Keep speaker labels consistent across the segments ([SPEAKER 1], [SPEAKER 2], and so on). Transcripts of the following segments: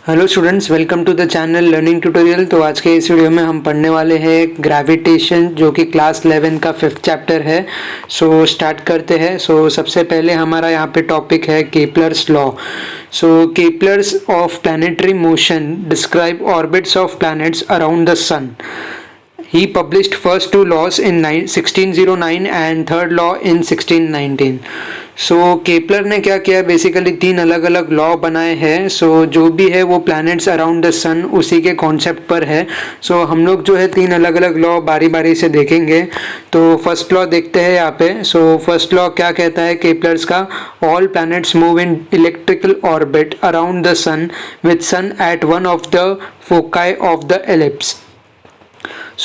[SPEAKER 1] Hello students, welcome to the channel learning tutorial. तो आज के इस वीडियो में हम पढ़ने वाले हैं ग्रेविटेशन, जो कि क्लास 11 का 5th चैप्टर है। सो स्टार्ट करते हैं। सबसे पहले हमारा यहाँ पे टॉपिक है Kepler's law. Kepler's of planetary motion describe orbits of planets around the sun. He published first two laws in 1609 and third law in 1619. Kepler ने क्या किया, बेसिकली 3 अलग अलग लॉ बनाए हैं। जो भी है वो प्लैनेट्स अराउंड द सन उसी के कॉन्सेप्ट पर है। हम लोग जो है 3 अलग अलग लॉ बारी बारी से देखेंगे। तो फर्स्ट लॉ देखते हैं यहाँ पे। फर्स्ट लॉ क्या कहता है केपलर्स का, all planets move in electrical orbit around the sun with sun at one of the foci of the ellipse.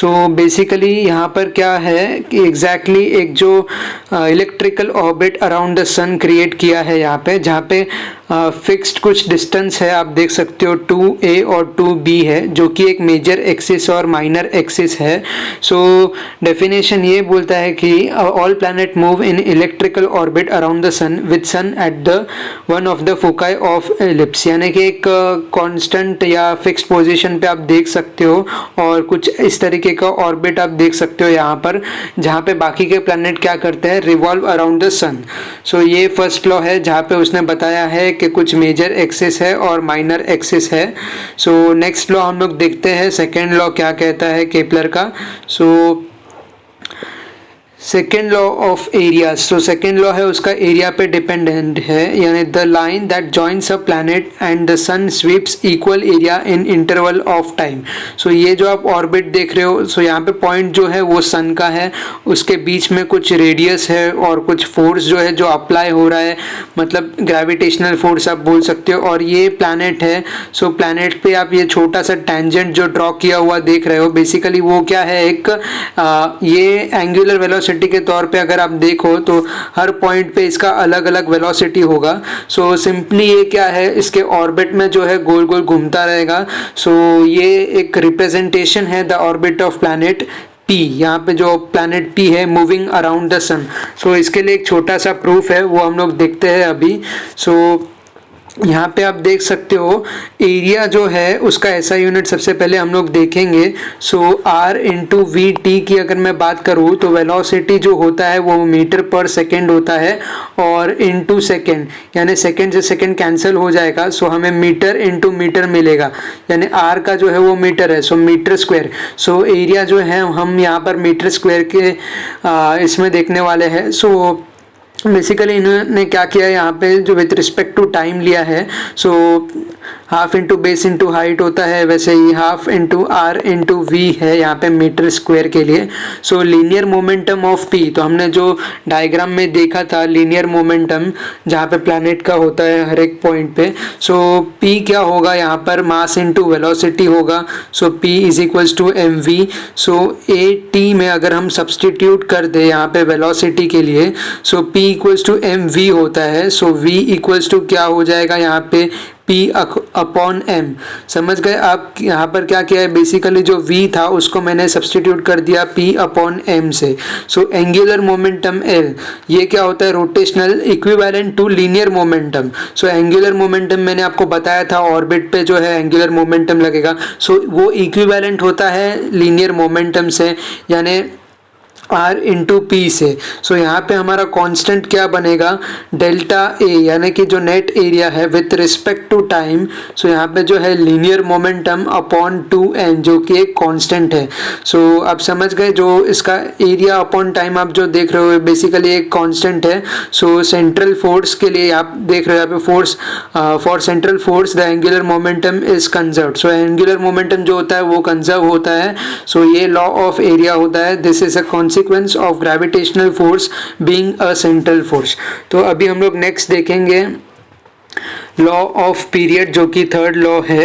[SPEAKER 1] Basically यहाँ पर क्या है कि एग्जैक्टली एक जो electrical orbit around the sun create किया है यहाँ पे, जहाँ पे फिक्स्ड कुछ डिस्टेंस है, आप देख सकते हो 2a और 2b है, जो कि एक मेजर एक्सिस और माइनर एक्सिस है। डेफिनेशन ये बोलता है कि all planet move in electrical orbit around the sun with sun at the one of the foci of ellipse, यानी कि एक कांस्टेंट या फिक्स्ड पोजीशन पे आप देख सकते हो, और कुछ इस तरीके का ऑर्बिट आप देख सकते हो यहाँ पर, जहाँ पे बाकी के प्लैनेट क्या करते हैं, रिवॉल्व अराउंड द सन। ये फर्स्ट लॉ है जहाँ पे उसने बताया है कि कुछ मेजर एक्सिस है और माइनर एक्सिस है। नेक्स्ट लॉ हम लोग देखते हैं, सेकेंड लॉ क्या कहता है केपलर का। Second law of areas. Second law है उसका एरिया पे डिपेंडेंट है, यानी the line that joins a planet and the sun sweeps equal area in interval of time. ये जो आप ऑर्बिट देख रहे हो, यहाँ पे पॉइंट जो है वो सन का है, उसके बीच में कुछ रेडियस है और कुछ फोर्स जो है जो अप्लाई हो रहा है, मतलब ग्रेविटेशनल फोर्स आप बोल सकते हो, और ये प्लैनेट है। प्लैनेट पे आप ये छोटा सा टेंजेंट जो ड्रॉ किया हुआ देख रहे हो, बेसिकली वो क्या है, एक ये एंगुलर वेलोसिटी के तौर पे अगर आप देखो तो हर पॉइंट पे इसका अलग अलग वेलोसिटी होगा। सिंपली ये क्या है, इसके ऑर्बिट में जो है गोल गोल घूमता रहेगा। ये एक रिप्रेजेंटेशन है the orbit of planet P। यहाँ पे जो प्लैनेट P है मूविंग अराउंड द सन। इसके लिए एक छोटा सा प्रूफ है, वो हम लोग देखते हैं अभी। यहाँ पे आप देख सकते हो एरिया जो है उसका ऐसा यूनिट सबसे पहले हम लोग देखेंगे। R इंटू वी टी की अगर मैं बात करूँ तो वेलोसिटी जो होता है वो मीटर पर सेकेंड होता है, और इंटू सेकेंड, यानी सेकेंड से सेकेंड कैंसिल हो जाएगा। हमें मीटर इंटू मीटर मिलेगा, यानी R का जो है वो मीटर है, मीटर स्क्वायर। एरिया जो है हम यहाँ पर मीटर स्क्वायर के इसमें देखने वाले हैं। बेसिकली इन्होंने क्या किया है यहाँ पे, जो विथ रिस्पेक्ट टू टाइम लिया है। Half into base into height होता है, वैसे ही half into r into v है यहाँ पे मीटर स्क्वायर के लिए। लीनियर मोमेंटम ऑफ पी, तो हमने जो डायग्राम में देखा था लीनियर मोमेंटम जहाँ पे प्लैनेट का होता है हर एक पॉइंट पे। पी क्या होगा यहाँ पर, मास इंटू वेलोसिटी होगा। P is equals to M V. A T में अगर हम सब्सटीट्यूट कर दे यहाँ पे वेलोसिटी के लिए, P equals to M V होता है। वी इक्वल्स टू क्या हो जाएगा यहाँ पे, P अपॉन M। समझ गए आप, यहाँ पर क्या किया है, बेसिकली जो V था उसको मैंने सब्सटीट्यूट कर दिया P अपॉन M से। एंगुलर मोमेंटम L, ये क्या होता है, rotational equivalent to linear momentum. Angular momentum मैंने आपको बताया था, ऑर्बिट पे जो है एंगुलर मोमेंटम लगेगा। वो इक्विवेलेंट होता है लीनियर मोमेंटम से, यानी R इंटू पी से। यहाँ पे हमारा कांस्टेंट क्या बनेगा, डेल्टा ए, यानी कि जो नेट एरिया है विथ रिस्पेक्ट टू टाइम। यहाँ पे जो है लीनियर मोमेंटम अपॉन 2n, जो कि एक कांस्टेंट है। आप समझ गए, जो इसका एरिया अपॉन टाइम आप जो देख रहे हो बेसिकली एक कांस्टेंट है। सेंट्रल फोर्स के लिए आप देख रहे हो यहाँ पे force, for central force the angular momentum is conserved. Angular momentum जो होता है वो कंजर्व होता है। ये लॉ ऑफ एरिया होता है। This is a consequence of gravitational force being a central force। तो अभी हम लोग नेक्स्ट देखेंगे लॉ ऑफ पीरियड, जो कि थर्ड लॉ है।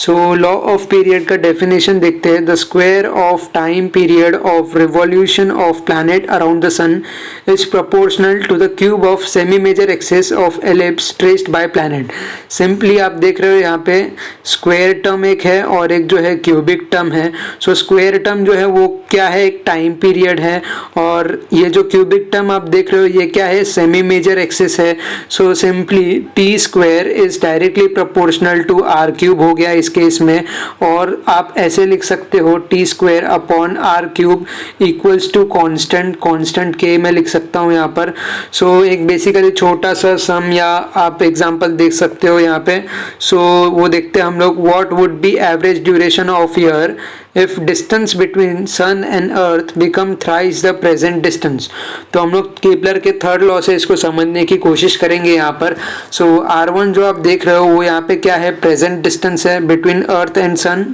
[SPEAKER 1] लॉ ऑफ पीरियड का डेफिनेशन देखते हैं। The square of time period of revolution of planet around the sun is proportional to the cube of semi major axis of ellipse traced by planet. Simply आप देख रहे हो यहाँ पे square term एक है और एक जो है क्यूबिक टर्म है। स्क्वायर टर्म जो है वो क्या है, एक टाइम पीरियड है, और ये जो क्यूबिक टर्म आप देख रहे हो ये क्या है, सेमी मेजर एक्सिस है। Simply T square is directly proportional to R cube हो गया इस केस में, और आप ऐसे लिख सकते हो T square upon R cube equals to constant के मैं लिख सकता हूँ यहाँ पर। सो एक बेसिकली छोटा सा सम या आप एग्जांपल देख सकते हो यहाँ पे। सो वो देखते हैं हम लोग, what would be average duration of year if distance between sun and earth become thrice the present distance। तो हम लोग केपलर के थर्ड लॉ से इसको समझने की कोशिश करेंगे यहाँ पर। सो R1 जो आप देख रहे हो वो यहाँ पे क्या है, प्रेजेंट डिस्टेंस है बिटवीन अर्थ एंड सन,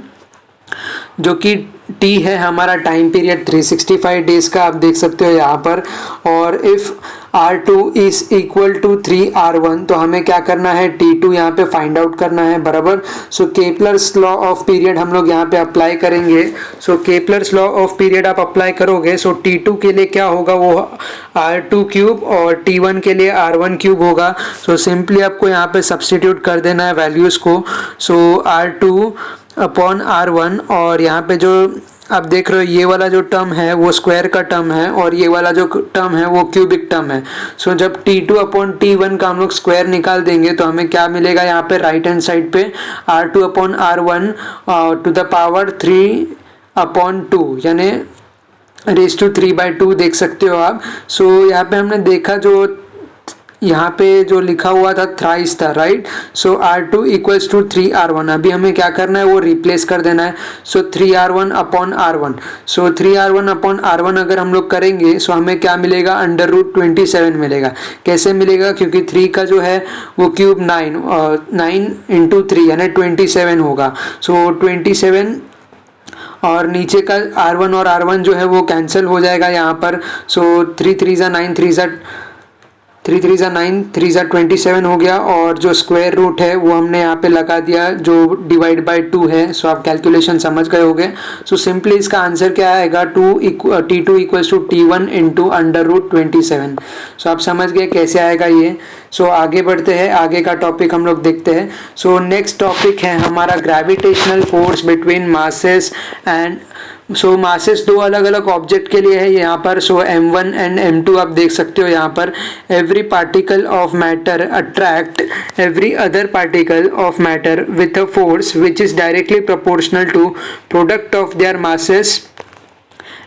[SPEAKER 1] जो कि t है हमारा टाइम पीरियड 365 डेज का, आप देख सकते हो यहाँ पर। और if R2 is equal to 3R1 तो हमें क्या करना है, T2 यहाँ पे फाइंड आउट करना है, बराबर। सो केपलर्स लॉ ऑफ पीरियड हम लोग यहाँ पे अप्लाई करेंगे। सो केपलर्स लॉ ऑफ पीरियड आप अप्लाई करोगे, सो T2 के लिए क्या होगा, वो R2 क्यूब, और T1 के लिए R1 क्यूब होगा। सो सिंपली आपको यहाँ पे सब्स्टिट्यूट कर देना है वैल्यूज को। सो R2 अपॉन R1, और यहाँ पे जो आप देख रहे हो ये वाला जो टर्म है वो स्क्वायर का टर्म है, और ये वाला जो टर्म है वो क्यूबिक टर्म है। सो जब T2 अपॉन T1 का हम लोग स्क्वायर निकाल देंगे तो हमें क्या मिलेगा, यहाँ पे राइट हैंड साइड पे R2 upon R1 to the power 3 upon 2 यानी रेज टू 3/2 देख सकते हो आप। सो यहाँ पे हमने देखा जो यहाँ पे जो लिखा हुआ था थ्राइस था, right. So R2 equals to 3R1, अभी हमें क्या करना है वो रिप्लेस कर देना है। सो 3R1 अपॉन R1, सो 3R1 अपॉन R1 अगर हम लोग करेंगे सो हमें क्या मिलेगा, √27 मिलेगा। कैसे मिलेगा, क्योंकि 3 का जो है वो क्यूब 9 इंटू 3 यानी 27 होगा। सो 27 और नीचे का R1 और R1 जो है वो कैंसिल हो जाएगा यहाँ पर। सो 3 3 ज़ा 9, 3 ज़ा 9, 3 ज़ा 27 हो गया, और जो स्क्वायर रूट है वो हमने यहाँ पे लगा दिया जो डिवाइड बाय 2 है। सो आप कैलकुलेशन समझ गए होंगे। सो सिंपली इसका आंसर क्या आएगा, T2 equals to T1 into √27। सो आप समझ गए कैसे आएगा ये। सो आगे बढ़ते हैं, आगे का टॉपिक हम लोग देखते हैं। सो नेक्स्ट टॉपिक है हमारा gravitational force between masses and, so masses दो अलग अलग ऑब्जेक्ट के लिए है यहाँ पर। सो M1 एंड M2 आप देख सकते हो यहाँ पर। Every particle of matter attract every other particle of matter with a force which is directly proportional to product of their masses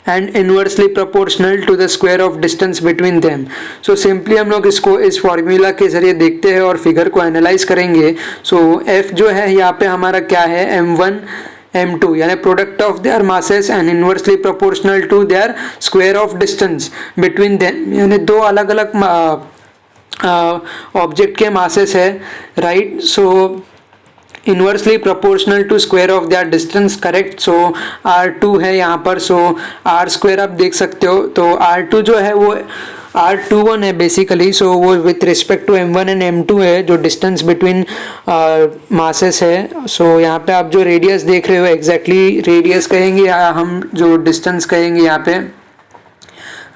[SPEAKER 1] and inversely proportional to the square of distance between them। so simply हम लोग इसको इस formula के जरिए देखते हैं और figure को एनालाइज करेंगे। so F जो है यहाँ पे हमारा क्या है, M1 M2 यानी product of their masses and inversely proportional to their square of distance between them, यानी दो अलग अलग ऑब्जेक्ट के मासेस है, right. So inversely proportional to square of their distance, correct. So R2 है यहाँ पर। सो R स्क्वायर आप देख सकते हो। तो R2 जो है वो R21 है बेसिकली। सो वो with respect to M1 and M2 है जो डिस्टेंस बिटवीन मासेस है। सो यहाँ पे आप जो रेडियस देख रहे हो एग्जैक्टली रेडियस कहेंगे या हम जो डिस्टेंस कहेंगे यहाँ पे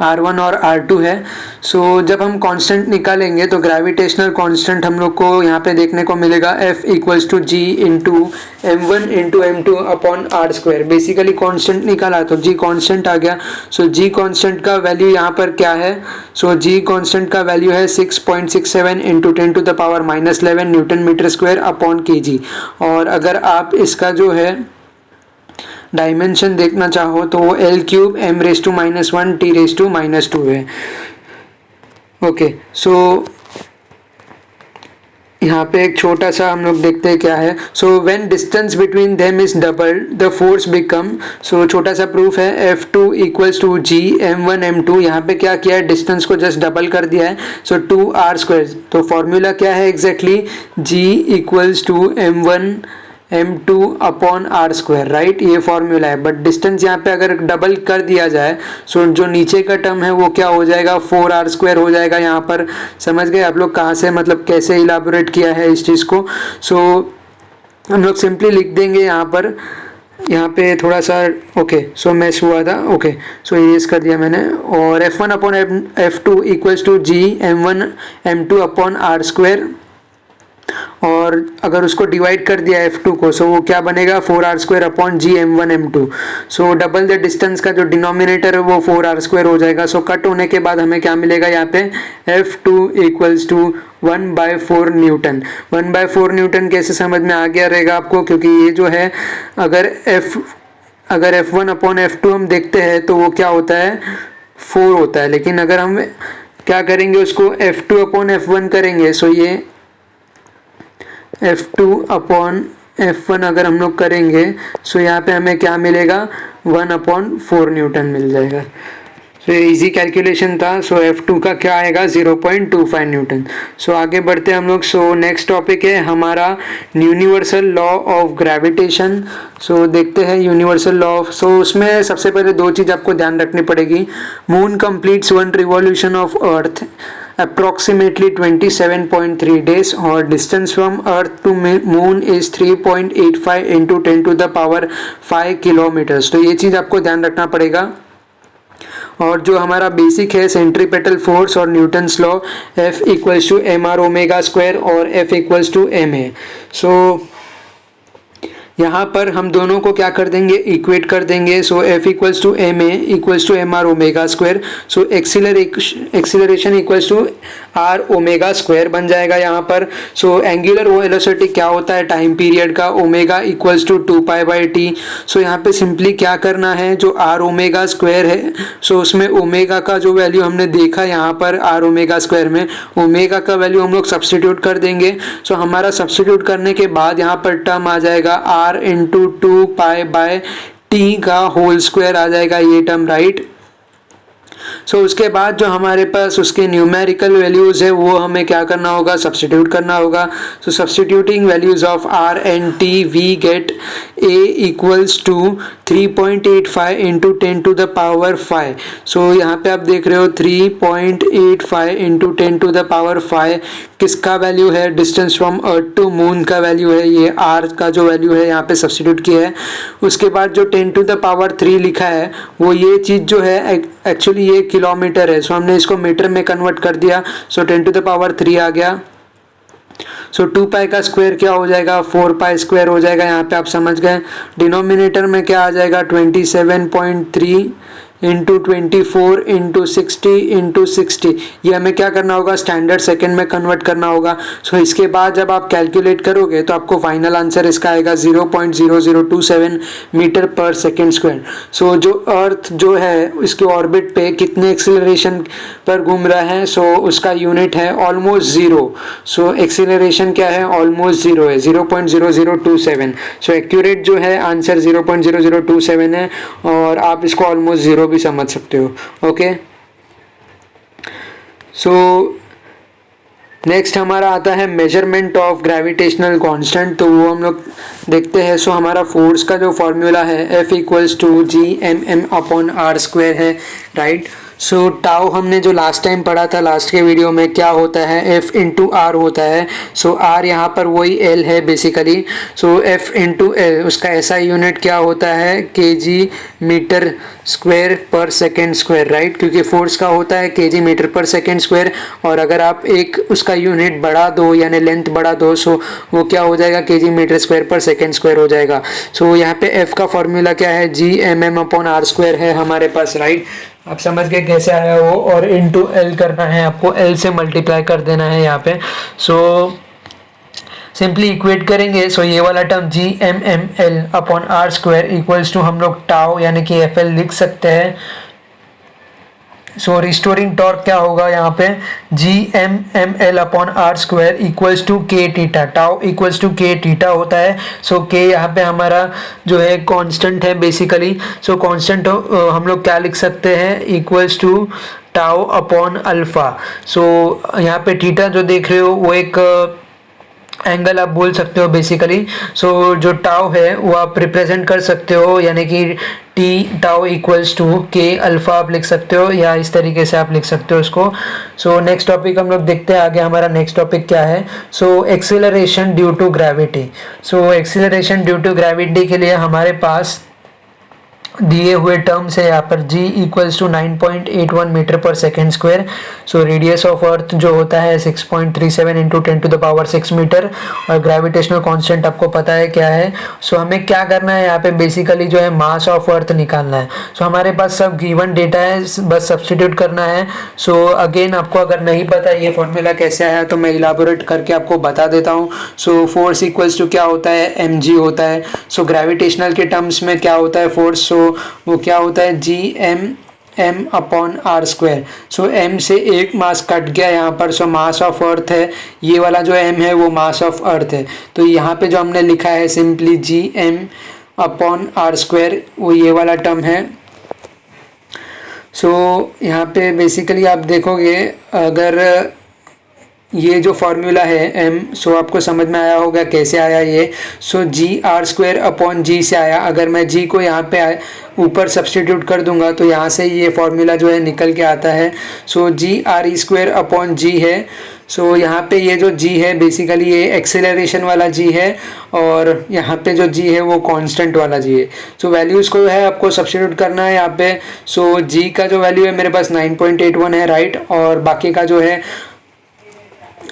[SPEAKER 1] R1 और R2 है। सो जब हम कांस्टेंट निकालेंगे तो ग्रेविटेशनल कांस्टेंट हम लोग को यहाँ पे देखने को मिलेगा F equals to G into M1 into M2 upon R square. Basically constant निकाला तो G कांस्टेंट आ गया। सो G कांस्टेंट का वैल्यू यहाँ पर क्या है, सो G कांस्टेंट का वैल्यू है 6.67 into 10 to the power -11 newton metre square upon kg। और अगर आप इसका जो है डायमेंशन देखना चाहो तो वो L³ m⁻⁻1 t⁻⁻2 है। ओके, सो यहाँ पे एक छोटा सा हम लोग देखते हैं क्या है। So when distance between them is double the force become, so छोटा सा प्रूफ है F2 equals to G M1 M2। यहाँ पे क्या किया है, डिस्टेंस को जस्ट डबल कर दिया है। सो 2R स्क्वायर, तो फॉर्मूला क्या है exactly, G equals to M1 M2 upon R square, right. ये फॉर्मूला है। बट डिस्टेंस यहाँ पे अगर डबल कर दिया जाए सो जो नीचे का टर्म है वो क्या हो जाएगा, 4R स्क्वायर हो जाएगा यहाँ पर। समझ गए आप लोग कहाँ से, मतलब कैसे इलाबोरेट किया है इस चीज़ को। सो हम लोग सिंपली लिख देंगे यहाँ पर, यहाँ पे थोड़ा सा ओके सो मैच हुआ था। ओके, सो इरेज कर दिया मैंने। और F1 upon F2 equals to G M1 M2 upon R square. और अगर उसको डिवाइड कर दिया F2 को, सो वो क्या बनेगा 4r² upon G m1 m2। So double the distance का जो डिनोमिनेटर है वो 4r² हो जाएगा। सो कट होने के बाद हमें क्या मिलेगा यहाँ पे F2 equals to 1/4 Newton. 1/4 Newton कैसे समझ में आ गया रहेगा आपको, क्योंकि ये जो है अगर F1 अपॉन F2 हम देखते हैं तो वो क्या होता है 4 होता है, लेकिन अगर हम क्या करेंगे उसको F2 अपॉन F1 करेंगे, सो ये F2 अपॉन F1 अगर हम लोग करेंगे सो यहाँ पे हमें क्या मिलेगा 1/4 न्यूटन मिल जाएगा। सो ये इजी कैलकुलेशन था। सो F2 का क्या आएगा 0.25 न्यूटन। सो आगे बढ़ते हैं हम लोग। सो नेक्स्ट टॉपिक है हमारा यूनिवर्सल लॉ ऑफ ग्रेविटेशन। सो देखते हैं यूनिवर्सल लॉ ऑफ। सो उसमें सबसे पहले दो चीज़ आपको ध्यान रखनी पड़ेगी। Moon completes 1 revolution of earth approximately 27.3 days, और distance from earth to moon is 3.85 into 10 to the power 5 kilometers। तो ये चीज़ आपको ध्यान रखना पड़ेगा। और जो हमारा बेसिक है सेंट्रीपेटल फोर्स और Newton's law, F equals to mr omega square और F equals to ma। So यहाँ पर हम दोनों को क्या कर देंगे इक्वेट कर देंगे। So F equals to ma equals to mr omega square. So acceleration equals to r omega square बन जाएगा यहाँ पर। सो एंगुलर वेलोसिटी क्या होता है टाइम पीरियड का, ओमेगा इक्वल्स टू 2π/t। सो यहाँ पे सिंपली क्या करना है, जो r ओमेगा स्क्वायर है सो उसमें ओमेगा का जो वैल्यू हमने देखा यहाँ पर r ओमेगा स्क्वायर में, ओमेगा का वैल्यू हम लोग सब्सटीट्यूट कर देंगे। सो हमारा सब्सटीट्यूट करने के बाद यहाँ पर टर्म आ जाएगा r इंटू 2π/t का होल स्क्वायर आ जाएगा ये टर्म, राइट। सो उसके बाद जो हमारे पास उसके न्यूमेरिकल वैल्यूज है वो हमें क्या करना होगा सब्सटीट्यूट करना होगा। So substituting values of r and t we get a equals to 3.85 into 10 to the power 5। So यहाँ पे आप देख रहे हो 3.85 इंटू 10 टू द पावर 5 किसका वैल्यू है, distance from earth to moon का वैल्यू है, ये r का जो वैल्यू है यहाँ पे सब्सटीट्यूट किया है। उसके बाद जो 10 टू द पावर 3 लिखा है वो ये चीज़ जो है एक्चुअली ये किलोमीटर है। सो हमने इसको मीटर में कन्वर्ट कर दिया। सो 10 टू द पावर 3 आ गया। सो 2π का स्क्वायर क्या हो जाएगा 4π स्क्वायर हो जाएगा। यहाँ पे आप समझ गए। डिनोमिनेटर में क्या आ जाएगा 27.3 इंटू 24 इंटू 60 इंटू 60। ये हमें क्या करना होगा स्टैंडर्ड सेकेंड में कन्वर्ट करना होगा। सो इसके बाद जब आप कैलकुलेट करोगे तो आपको फाइनल आंसर इसका आएगा 0.0027 मीटर पर सेकेंड स्क्वायर। सो जो अर्थ जो है उसके ऑर्बिट पे कितने एक्सीलरेशन पर घूम रहा है, सो उसका यूनिट है ऑलमोस्ट जीरो। सो एक्सीलरेशन क्या है ऑलमोस्ट जीरो है 0.0027। सो एक्यूरेट जो है आंसर 0.0027 है, और आप इसको ऑलमोस्ट जीरो भी समझ सकते हो। ओके, सो नेक्स्ट हमारा आता है मेजरमेंट ऑफ ग्रेविटेशनल कांस्टेंट। तो वो हम लोग देखते हैं। सो हमारा फोर्स का जो फॉर्मूला है F इक्वल्स टू Gmm/r² है, राइट। सो टाउ हमने जो लास्ट टाइम पढ़ा था लास्ट के वीडियो में क्या होता है F इंटू आर होता है। सो R यहाँ पर वही L है बेसिकली। सो F इंटू L उसका ऐसा यूनिट क्या होता है kg मीटर स्क्वायर पर सेकेंड स्क्वायर, राइट, क्योंकि फोर्स का होता है kg मीटर पर सेकेंड स्क्वायर। और अगर आप एक उसका यूनिट बढ़ा दो यानी लेंथ बढ़ा दो सो वो क्या हो जाएगा kg मीटर स्क्वायर पर सेकेंड स्क्वायर हो जाएगा। सो यहाँ पे F का फॉर्मूला क्या है Gmm/r² है हमारे पास, राइट। आप समझ गए कैसे आया वो। और इंटू एल करना है आपको, एल से मल्टीप्लाई कर देना है यहाँ पे। सो सिंपली इक्वेट करेंगे। सो ये वाला टर्म Gmm/r² इक्वल्स टू हम लोग टाउ यानी कि FL लिख सकते हैं। सो रिस्टोरिंग टॉर्क क्या होगा यहाँ पे Gmm/r² equals to k theta, tau equals to k theta होता है। सो k यहाँ पे हमारा जो है कांस्टेंट है बेसिकली। सो कांस्टेंट हम लोग क्या लिख सकते हैं equals to tau upon alpha. So यहाँ पे थीटा जो देख रहे हो वो एक एंगल आप बोल सकते हो बेसिकली। सो जो टाउ है वो आप रिप्रेजेंट कर सकते हो यानी कि टी टाउ इक्वल्स टू के अल्फा आप लिख सकते हो, या इस तरीके से आप लिख सकते हो इसको। सो नेक्स्ट टॉपिक हम लोग देखते हैं आगे। हमारा नेक्स्ट टॉपिक क्या है, so acceleration due to gravity. So acceleration due to gravity के लिए हमारे पास दिए हुए टर्म्स है यहाँ पर g इक्वल्स टू 9.81 मीटर पर second square. So radius of earth जो होता है 6.37 इंटू 10⁻6 मीटर, और ग्रेविटेशनल कांस्टेंट आपको पता है क्या है। सो हमें क्या करना है यहाँ पे, बेसिकली जो है मास ऑफ अर्थ निकालना है। सो हमारे पास सब गिवन डेटा है, बस सब्सटीट्यूट करना है। सो अगेन आपको अगर नहीं पता ये फॉर्मूला कैसे आया तो मैं इलाबोरेट करके आपको बता देता हूँ। सो फोर्स इक्वल्स टू क्या होता है, mg होता है। सो ग्रेविटेशनल के टर्म्स में क्या होता है फोर्स, सो वो क्या होता है m upon R square. So m से एक मास कट गया यहाँ पर, सो मास ऑफ अर्थ है, ये वाला जो m है वो मास ऑफ अर्थ है। तो यहाँ पे जो हमने लिखा है simply m upon R square, वो ये वाला टर्म है। सो यहाँ पे बेसिकली आप देखोगे, अगर ये जो फॉर्मूला है m, सो आपको समझ में आया होगा कैसे आया ये। सो जी आर स्क्वायर अपॉन जी से आया। अगर मैं जी को यहाँ पे ऊपर सब्सटीट्यूट कर दूंगा तो यहाँ से ये फॉर्मूला जो है निकल के आता है। सो जी आर स्क्वायर अपॉन जी है। सो यहाँ पे ये जो g है बेसिकली ये एक्सेलरेशन वाला g है, और यहाँ पे जो g है वो कांस्टेंट वाला g है। सो वैल्यूज़ को है आपको सब्सटीट्यूट करना है यहाँ पे। सो g का जो वैल्यू है मेरे पास 9.81 है, राइट, और बाकी का जो है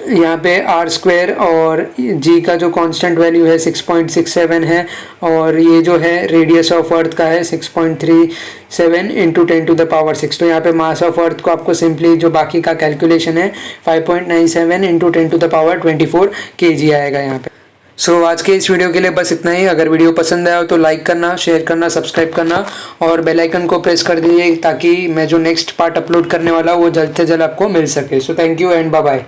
[SPEAKER 1] यहाँ पे आर स्क्वायर, और जी का जो कांस्टेंट वैल्यू है 6.67 है, और ये जो है रेडियस ऑफ अर्थ का है 6.37 इंटू 10⁻6। तो यहाँ पे मास ऑफ अर्थ को आपको सिंपली जो बाकी का कैलकुलेशन है 5.97 इंटू 10⁻24 kg आएगा यहाँ पे। सो आज के इस वीडियो के लिए बस इतना ही। अगर वीडियो पसंद आया हो तो लाइक करना, शेयर करना, सब्सक्राइब करना और बेल आइकन को प्रेस कर दीजिए ताकि मैं जो नेक्स्ट पार्ट अपलोड करने वाला हूँ वो जल्द से जल्द आपको मिल सके। So thank you and bye bye.